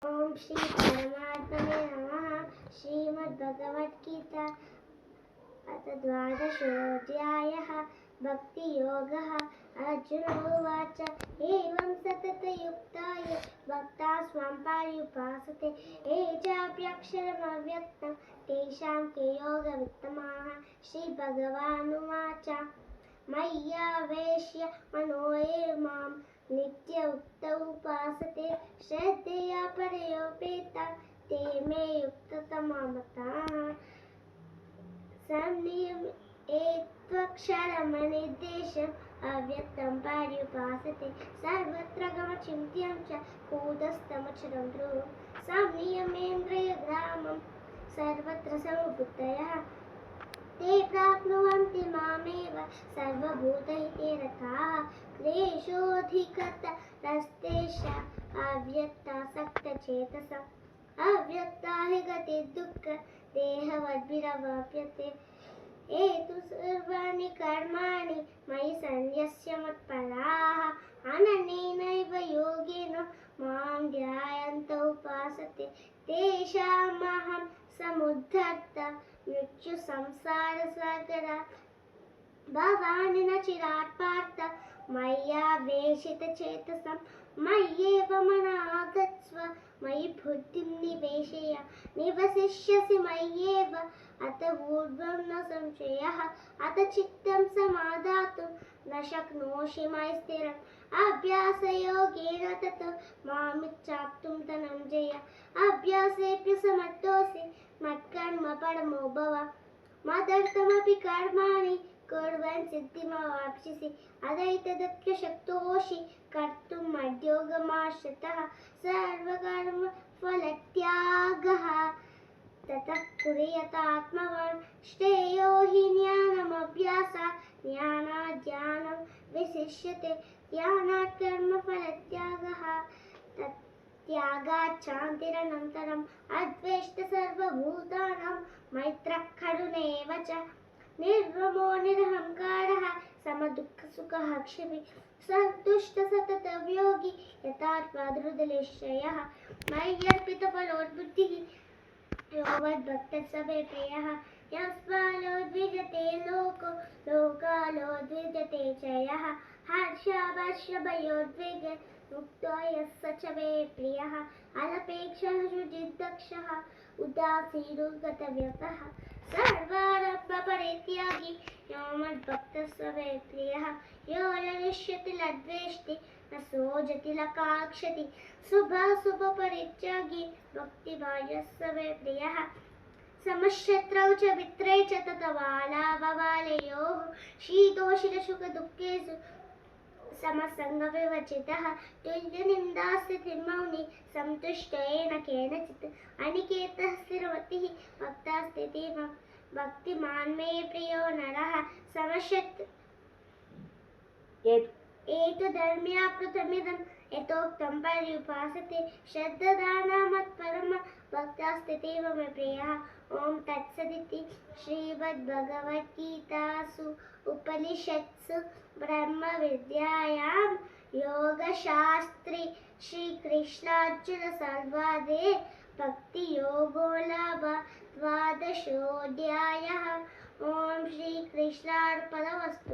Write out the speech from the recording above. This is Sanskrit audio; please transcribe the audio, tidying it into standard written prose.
ओम श्री परमात्मने नमः। श्रीमद्भगवद्गीता अथ द्वादशोऽध्यायः भक्तियोगः। अर्जुन उवाच एवं सततयुक्ताय भक्ता स्वां पर्युपासते ये चाप्यक्षरमव्यक्तं तेषां के योगवित्तमाः। श्रीभगवानुवाच मय्यावेश्य मनो ये मां नित्य उपासते श्रद्धया परयोपेता ते मे युक्ततमा मताः। संनियम त्वक्षरमनिर्देशम् अव्यक्तं पर्युपासते सर्वत्र गमचिन्त्यं च कूटस्थमचलं ध्रुवं संनियमेन्द्रियग्रामं सर्वत्र समबुद्धयः ते प्राप्नुवन्ति मामेव सर्वभूतहिते रताः। क्लेशोऽधिकतरस्तेषां अव्यक्तासक्तचेतसाम् अव्यक्ता हि गतिर्दुःख देहवद्भिरवाप्यते। ये तु सर्वाणि कर्माणि मयि सन्न्यस्य मत्पराः अनन्येनैव योगेन मां ध्यायन्त उपासते तेषामहं समुद्धर्ता मृत्युसंसारसागरात्। भवानि न चिरात् पार्थ मय्यावेशितचेतसां मय्येव मनः आगत्स्व मयि बुद्धिं निवेशय निवसिष्यसि मय्येव अत ऊर्ध्वं न संशयः। अत चित्तं समादातुं न शक्नोषि मयि स्थिरम् अभ्यासयोगेन ततो मामिच्छाप्तुं धनञ्जय। अभ्यासेऽप्यसमर्थोऽसि मत्कर्म परमो भव मदर्थमपि कर्माणि कुर्वन् सिद्धिमवाप्स्यसि। अदैतदप्यशक्तोषि कर्तुं मद्योगमाश्रितः सर्वकर्मफलत्यागः ततः कुर्यात्मात्मवान्। श्रेयो हि ज्ञानमभ्यासात् ज्ञानात् ज्ञानं विशिष्यते ज्ञानात् कर्मफलत्यागः त्यागात् शान्तिरनन्तरम्। अद्वेष्टा सर्वभूतानां मैत्रः करुणैव च निर्ममो निरहङ्कारः समदुःखसुखः क्षितिः सन्तुष्टः सततयोगी यथात्मा दृढनिश्चयः। मय्यर्पितफलोद्बुद्धिः यो मद्भक्तः स मे प्रियः। यस्माल्लोद्विजते लोको लोकालोद्विजते च यः हर्षामर्षभयोद्वेगे मुक्तो यः स च मे प्रियः। अनपेक्षः शुचिर्दक्षः उदासीनो गतव्यतः सर्वारम्भपरित्यागी यो मद्भक्तः स मे प्रियः। यो न निष्यति न द्वेष्टि न सोजति न काङ्क्षति शुभाशुभपरित्यागी भक्तिभाजः स मे प्रियः। समशत्रौ च मित्रे च तथा बालावबालयोः शीतोष्णसुखदुःखेषु समसङ्गविवर्जितः तुल्यनिन्दास्तुतिर्मौनी सन्तुष्टो येन केनचित् अनिकेतः स्थिरमतिः भक्ता स्थितिः भक्तिमान् मे प्रियो नरः। समशत्रु एतद्धर्म्याप्लुतमिदं यथोक्तं पर्युपासते श्रद्धादानमत्परमः भक्ता स्थितिः मे प्रियः। ओम तत्सदिति श्रीमद्भगवद्गीतासु उपनिषत्सु ब्रह्मविद्यायां योगशास्त्रे श्रीकृष्णार्जुन संवादे भक्तियोगो नाम द्वादशोऽध्यायः। ओम श्रीकृष्णार्पणमस्तु।